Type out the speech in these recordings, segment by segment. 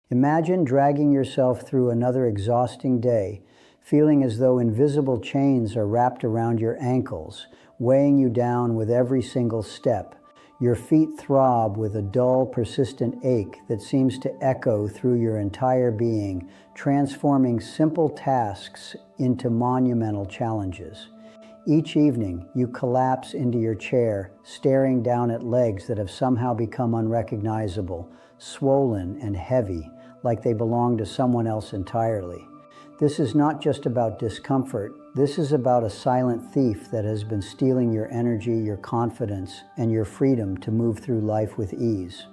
Imagine dragging yourself through another exhausting day, feeling as though invisible chains are wrapped around your ankles, weighing you down with every single step. Your feet throb with a dull, persistent ache that seems to echo through your entire being, transforming simple tasks into monumental challenges. Each evening, you collapse into your chair, staring down at legs that have somehow become unrecognizable, swollen and heavy, like they belong to someone else entirely. This is not just about discomfort. This is about a silent thief that has been stealing your energy, your confidence, and your freedom to move through life with ease.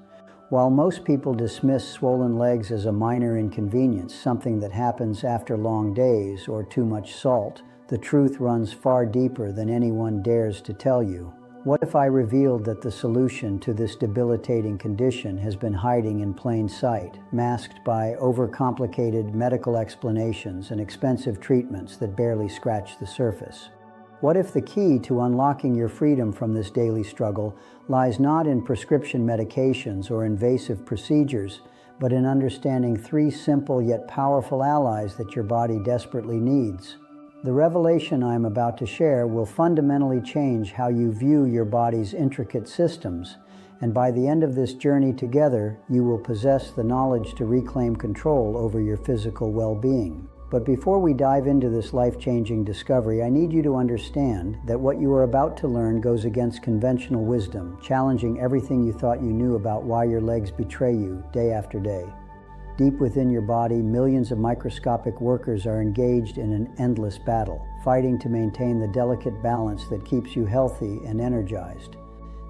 While most people dismiss swollen legs as a minor inconvenience, something that happens after long days or too much salt, the truth runs far deeper than anyone dares to tell you. What if I revealed that the solution to this debilitating condition has been hiding in plain sight, masked by overcomplicated medical explanations and expensive treatments that barely scratch the surface? What if the key to unlocking your freedom from this daily struggle lies not in prescription medications or invasive procedures, but in understanding three simple yet powerful allies that your body desperately needs? The revelation I am about to share will fundamentally change how you view your body's intricate systems, and by the end of this journey together, you will possess the knowledge to reclaim control over your physical well-being. But before we dive into this life-changing discovery, I need you to understand that what you are about to learn goes against conventional wisdom, challenging everything you thought you knew about why your legs betray you day after day. Deep within your body, millions of microscopic workers are engaged in an endless battle, fighting to maintain the delicate balance that keeps you healthy and energized.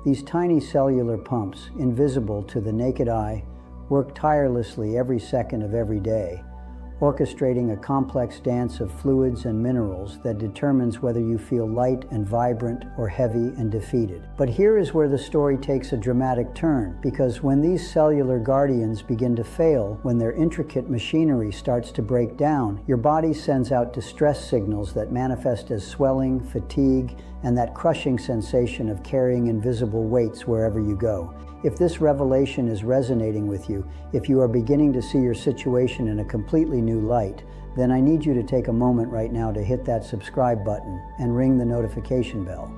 These tiny cellular pumps, invisible to the naked eye, work tirelessly every second of every day, orchestrating a complex dance of fluids and minerals that determines whether you feel light and vibrant or heavy and defeated. But here is where the story takes a dramatic turn, because when these cellular guardians begin to fail, when their intricate machinery starts to break down, your body sends out distress signals that manifest as swelling, fatigue, and that crushing sensation of carrying invisible weights wherever you go. If this revelation is resonating with you, if you are beginning to see your situation in a completely new light, then I need you to take a moment right now to hit that subscribe button and ring the notification bell.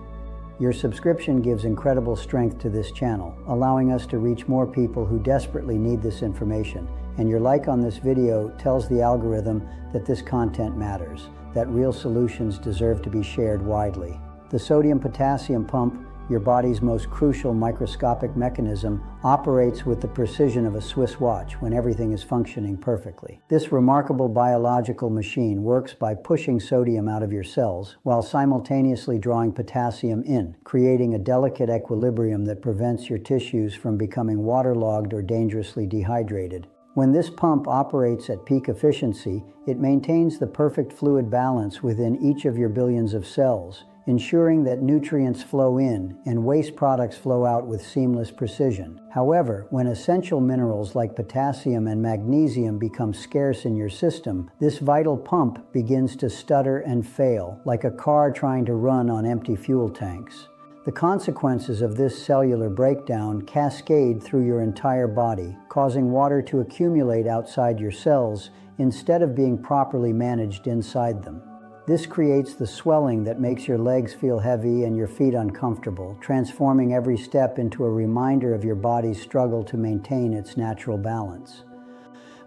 Your subscription gives incredible strength to this channel, allowing us to reach more people who desperately need this information. And your like on this video tells the algorithm that this content matters, that real solutions deserve to be shared widely. The sodium-potassium pump, your body's most crucial microscopic mechanism, operates with the precision of a Swiss watch when everything is functioning perfectly. This remarkable biological machine works by pushing sodium out of your cells while simultaneously drawing potassium in, creating a delicate equilibrium that prevents your tissues from becoming waterlogged or dangerously dehydrated. When this pump operates at peak efficiency, it maintains the perfect fluid balance within each of your billions of cells, ensuring that nutrients flow in and waste products flow out with seamless precision. However, when essential minerals like potassium and magnesium become scarce in your system, this vital pump begins to stutter and fail, like a car trying to run on empty fuel tanks. The consequences of this cellular breakdown cascade through your entire body, causing water to accumulate outside your cells instead of being properly managed inside them. This creates the swelling that makes your legs feel heavy and your feet uncomfortable, transforming every step into a reminder of your body's struggle to maintain its natural balance.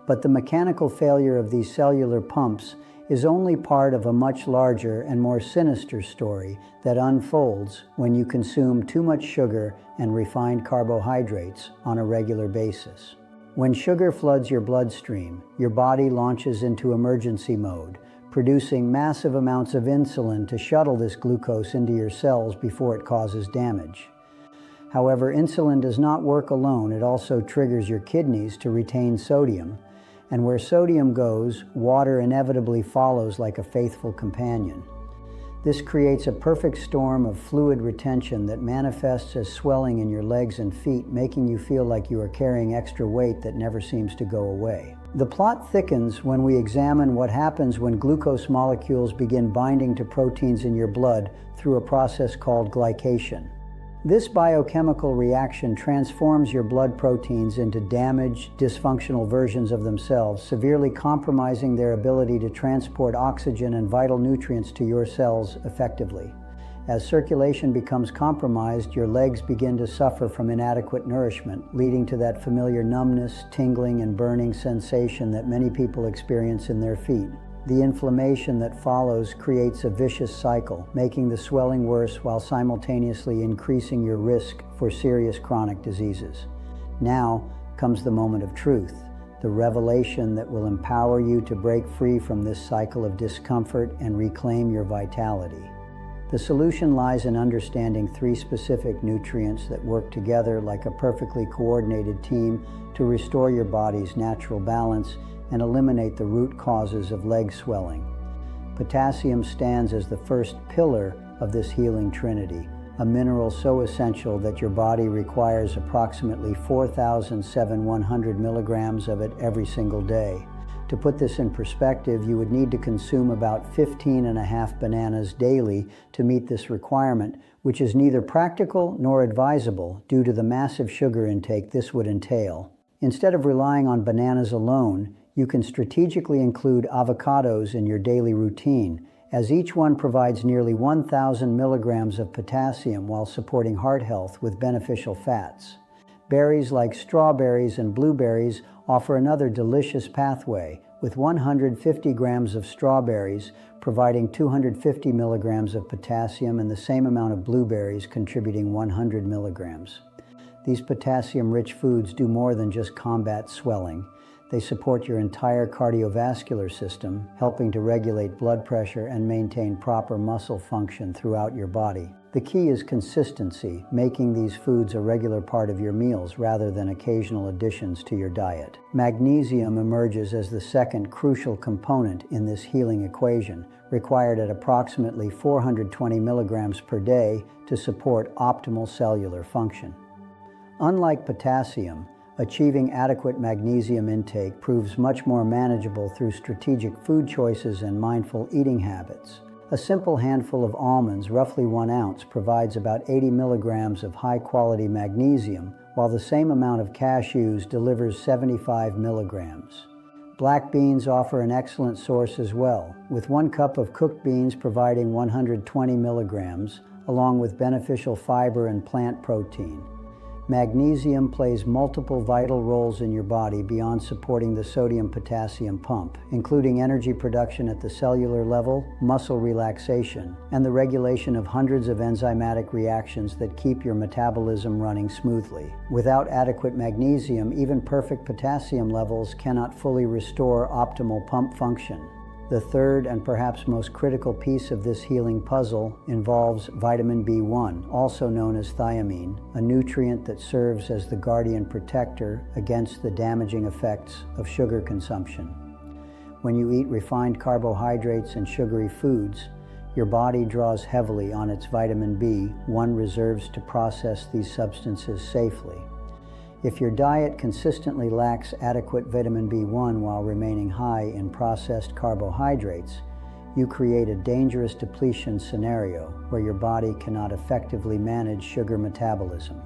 But the mechanical failure of these cellular pumps is only part of a much larger and more sinister story that unfolds when you consume too much sugar and refined carbohydrates on a regular basis. When sugar floods your bloodstream, your body launches into emergency mode, producing massive amounts of insulin to shuttle this glucose into your cells before it causes damage. However, insulin does not work alone. It also triggers your kidneys to retain sodium, and where sodium goes, water inevitably follows like a faithful companion. This creates a perfect storm of fluid retention that manifests as swelling in your legs and feet, making you feel like you are carrying extra weight that never seems to go away. The plot thickens when we examine what happens when glucose molecules begin binding to proteins in your blood through a process called glycation. This biochemical reaction transforms your blood proteins into damaged, dysfunctional versions of themselves, severely compromising their ability to transport oxygen and vital nutrients to your cells effectively. As circulation becomes compromised, your legs begin to suffer from inadequate nourishment, leading to that familiar numbness, tingling, and burning sensation that many people experience in their feet. The inflammation that follows creates a vicious cycle, making the swelling worse while simultaneously increasing your risk for serious chronic diseases. Now comes the moment of truth, the revelation that will empower you to break free from this cycle of discomfort and reclaim your vitality. The solution lies in understanding 3 specific nutrients that work together like a perfectly coordinated team to restore your body's natural balance and eliminate the root causes of leg swelling. Potassium stands as the first pillar of this healing trinity, a mineral so essential that your body requires approximately 4,700 milligrams of it every single day. To put this in perspective, you would need to consume about 15.5 bananas daily to meet this requirement, which is neither practical nor advisable due to the massive sugar intake this would entail. Instead of relying on bananas alone, you can strategically include avocados in your daily routine, as each one provides nearly 1,000 milligrams of potassium while supporting heart health with beneficial fats. Berries like strawberries and blueberries offer another delicious pathway, with 150 grams of strawberries providing 250 milligrams of potassium and the same amount of blueberries contributing 100 milligrams. These potassium-rich foods do more than just combat swelling. They support your entire cardiovascular system, helping to regulate blood pressure and maintain proper muscle function throughout your body. The key is consistency, making these foods a regular part of your meals rather than occasional additions to your diet. Magnesium emerges as the second crucial component in this healing equation, required at approximately 420 milligrams per day to support optimal cellular function. Unlike potassium, achieving adequate magnesium intake proves much more manageable through strategic food choices and mindful eating habits. A simple handful of almonds, roughly 1 ounce, provides about 80 milligrams of high-quality magnesium, while the same amount of cashews delivers 75 milligrams. Black beans offer an excellent source as well, with 1 cup of cooked beans providing 120 milligrams, along with beneficial fiber and plant protein. Magnesium plays multiple vital roles in your body beyond supporting the sodium-potassium pump, including energy production at the cellular level, muscle relaxation, and the regulation of hundreds of enzymatic reactions that keep your metabolism running smoothly. Without adequate magnesium, even perfect potassium levels cannot fully restore optimal pump function. The third and perhaps most critical piece of this healing puzzle involves vitamin B1, also known as thiamine, a nutrient that serves as the guardian protector against the damaging effects of sugar consumption. When you eat refined carbohydrates and sugary foods, your body draws heavily on its vitamin B1 reserves to process these substances safely. If your diet consistently lacks adequate vitamin B1 while remaining high in processed carbohydrates, you create a dangerous depletion scenario where your body cannot effectively manage sugar metabolism.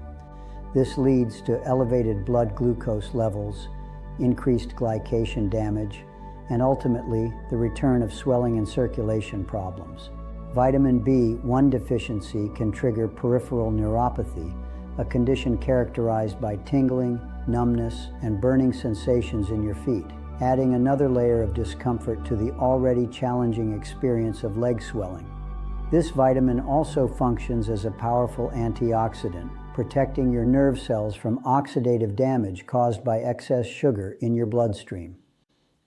This leads to elevated blood glucose levels, increased glycation damage, and ultimately the return of swelling and circulation problems. Vitamin B1 deficiency can trigger peripheral neuropathy, a condition characterized by tingling, numbness, and burning sensations in your feet, adding another layer of discomfort to the already challenging experience of leg swelling. This vitamin also functions as a powerful antioxidant, protecting your nerve cells from oxidative damage caused by excess sugar in your bloodstream.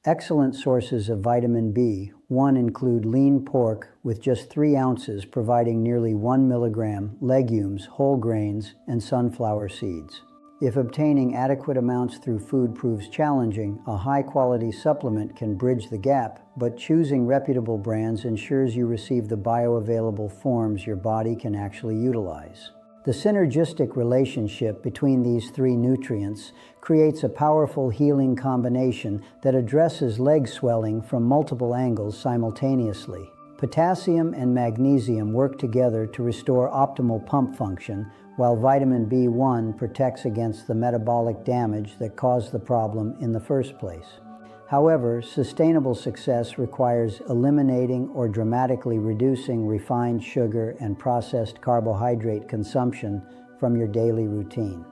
Excellent sources of vitamin B1 include lean pork with just 3 ounces providing nearly 1 milligram, legumes, whole grains, and sunflower seeds. If obtaining adequate amounts through food proves challenging, a high-quality supplement can bridge the gap, but choosing reputable brands ensures you receive the bioavailable forms your body can actually utilize. The synergistic relationship between these 3 nutrients creates a powerful healing combination that addresses leg swelling from multiple angles simultaneously. Potassium and magnesium work together to restore optimal pump function, while vitamin B1 protects against the metabolic damage that caused the problem in the first place. However, sustainable success requires eliminating or dramatically reducing refined sugar and processed carbohydrate consumption from your daily routine.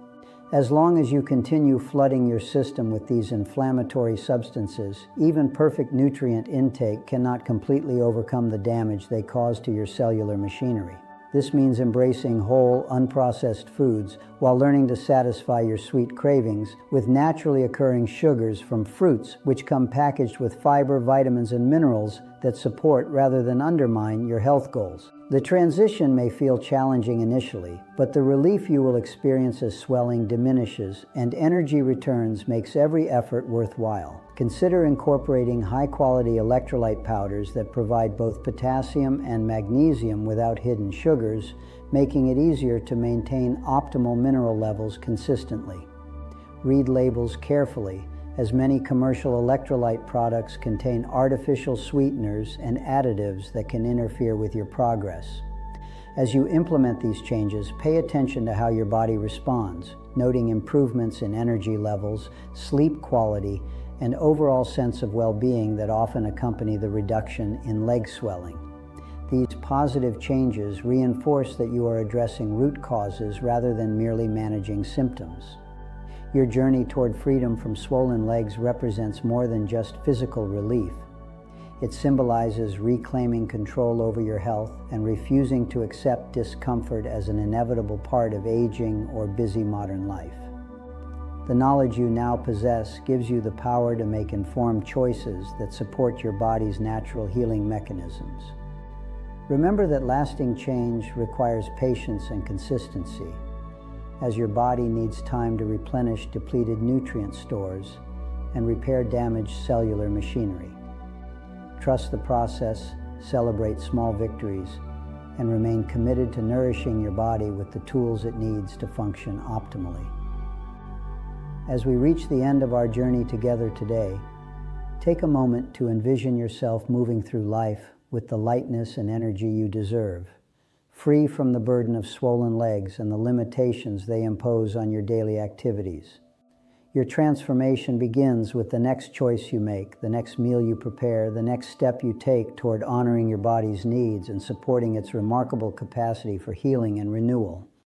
As long as you continue flooding your system with these inflammatory substances, even perfect nutrient intake cannot completely overcome the damage they cause to your cellular machinery. This means embracing whole, unprocessed foods while learning to satisfy your sweet cravings with naturally occurring sugars from fruits, which come packaged with fiber, vitamins, and minerals that support rather than undermine your health goals. The transition may feel challenging initially, but the relief you will experience as swelling diminishes and energy returns makes every effort worthwhile. Consider incorporating high-quality electrolyte powders that provide both potassium and magnesium without hidden sugars, making it easier to maintain optimal mineral levels consistently. Read labels carefully, as many commercial electrolyte products contain artificial sweeteners and additives that can interfere with your progress. As you implement these changes, pay attention to how your body responds, noting improvements in energy levels, sleep quality, and overall sense of well-being that often accompany the reduction in leg swelling. These positive changes reinforce that you are addressing root causes rather than merely managing symptoms. Your journey toward freedom from swollen legs represents more than just physical relief. It symbolizes reclaiming control over your health and refusing to accept discomfort as an inevitable part of aging or busy modern life. The knowledge you now possess gives you the power to make informed choices that support your body's natural healing mechanisms. Remember that lasting change requires patience and consistency, as your body needs time to replenish depleted nutrient stores and repair damaged cellular machinery. Trust the process, celebrate small victories, and remain committed to nourishing your body with the tools it needs to function optimally. As we reach the end of our journey together today, take a moment to envision yourself moving through life with the lightness and energy you deserve, free from the burden of swollen legs and the limitations they impose on your daily activities. Your transformation begins with the next choice you make, the next meal you prepare, the next step you take toward honoring your body's needs and supporting its remarkable capacity for healing and renewal.